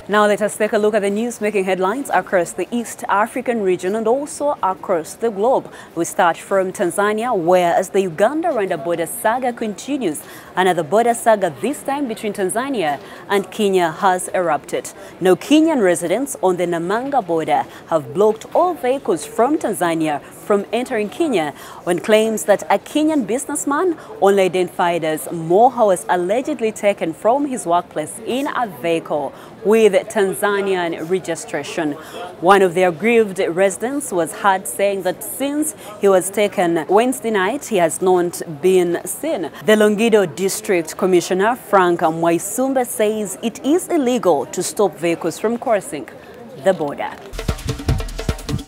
Now let us take a look at the news making headlines across the East African region and also across the globe. We start from Tanzania, where as the Uganda-Rwanda border saga continues, another border saga this time between Tanzania and Kenya has erupted. Now Kenyan residents on the Namanga border have blocked all vehicles from Tanzania from entering Kenya on claims that a Kenyan businessman, only identified as Moha, was allegedly taken from his workplace in a vehicle with Tanzanian registration. One of the aggrieved residents was heard saying that since he was taken Wednesday night, he has not been seen. The Longido District Commissioner Frank Mwaisumbe says it is illegal to stop vehicles from crossing the border.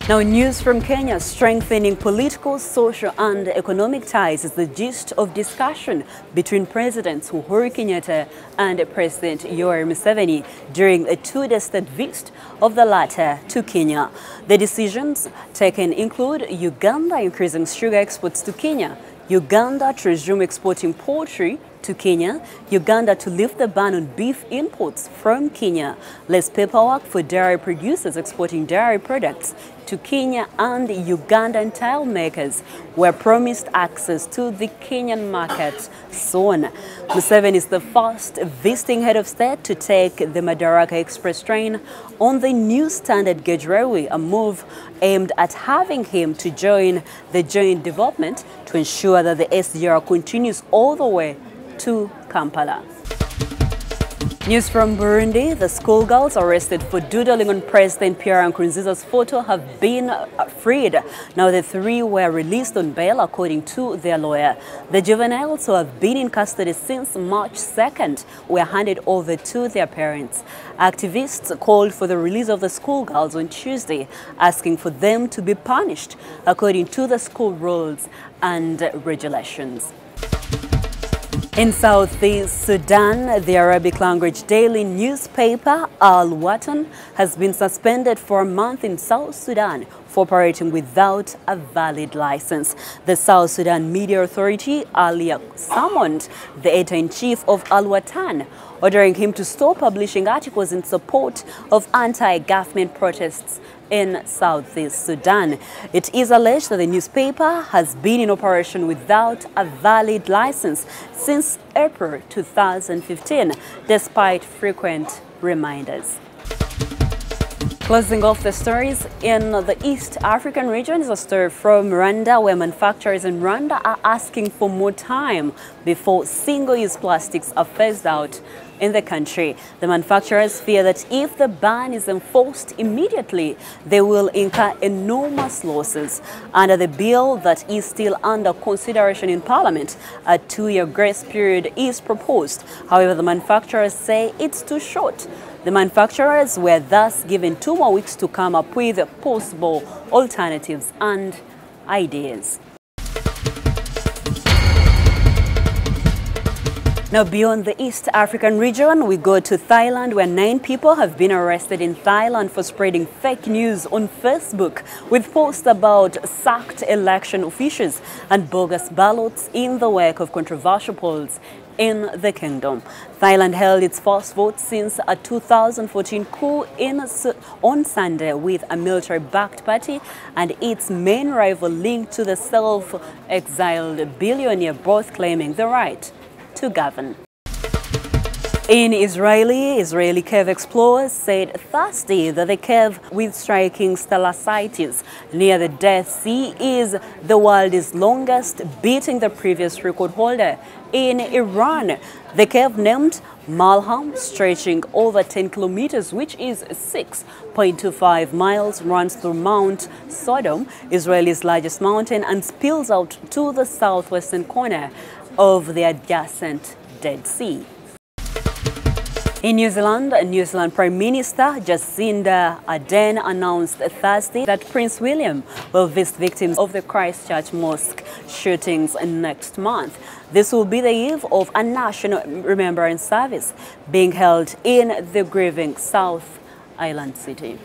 Now, news from Kenya: strengthening political, social and economic ties is the gist of discussion between Presidents Uhuru Kenyatta and President Yoweri Museveni during a two-day state visit of the latter to Kenya. The decisions taken include Uganda increasing sugar exports to Kenya, Uganda to resume exporting poultry to Kenya, Uganda to lift the ban on beef imports from Kenya, less paperwork for dairy producers exporting dairy products to Kenya, and Ugandan tile makers were promised access to the Kenyan market soon. Museveni is the first visiting head of state to take the Madaraka Express train on the new standard gauge railway, a move aimed at having him to join the joint development to ensure that the SGR continues all the way to Kampala. News from Burundi: the schoolgirls arrested for doodling on President Pierre Nkurunziza's photo have been freed. Now the three were released on bail according to their lawyer. The juveniles, who have been in custody since March 2nd, were handed over to their parents. Activists called for the release of the schoolgirls on Tuesday, asking for them to be punished according to the school rules and regulations. In Southeast Sudan, the Arabic language daily newspaper Al-Watan has been suspended for a month in South Sudan for operating without a valid license. The South Sudan Media Authority earlier summoned the editor-in-chief of Al-Watan, ordering him to stop publishing articles in support of anti-government protests in Southeast Sudan. It is alleged that the newspaper has been in operation without a valid license since April 2015, despite frequent reminders. Closing off the stories in the East African region is a story from Rwanda, where manufacturers in Rwanda are asking for more time before single-use plastics are phased out in the country. The manufacturers fear that if the ban is enforced immediately, they will incur enormous losses. Under the bill that is still under consideration in Parliament, a 2-year grace period is proposed. However, the manufacturers say it's too short. The manufacturers were thus given 2 more weeks to come up with possible alternatives and ideas. Now, beyond the East African region, we go to Thailand, where 9 people have been arrested in Thailand for spreading fake news on Facebook with posts about sacked election officials and bogus ballots in the wake of controversial polls in the kingdom. Thailand held its first vote since a 2014 coup on Sunday with a military-backed party and its main rival linked to the self-exiled billionaire, both claiming the right to govern. In Israeli cave explorers said Thursday that the cave with striking stalactites near the Dead Sea is the world's longest, beating the previous record holder in Iran. The cave, named Malham, stretching over 10 kilometers, which is 6.25 miles, runs through Mount Sodom, Israel's largest mountain, and spills out to the southwestern corner of the adjacent Dead Sea. In New Zealand Prime Minister Jacinda Ardern announced Thursday that Prince William will visit victims of the Christchurch mosque shootings next month. This will be the eve of a national remembrance service being held in the grieving South Island city.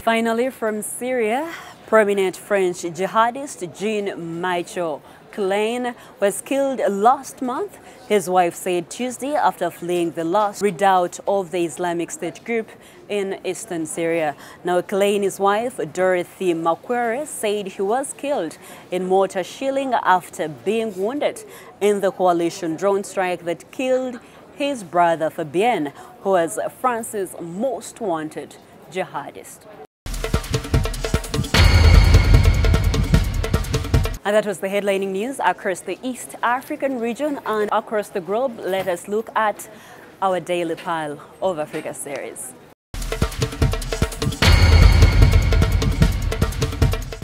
Finally, from Syria, prominent French jihadist Jean-Michel Kulain was killed last month, his wife said Tuesday after fleeing the last redoubt of the Islamic State group in eastern Syria. Now, Kulain's wife, Dorothy Makwere, said he was killed in mortar shelling after being wounded in the coalition drone strike that killed his brother Fabien, who was France's most wanted jihadist. And that was the headlining news across the East African region and across the globe. Let us look at our daily pile of Africa series.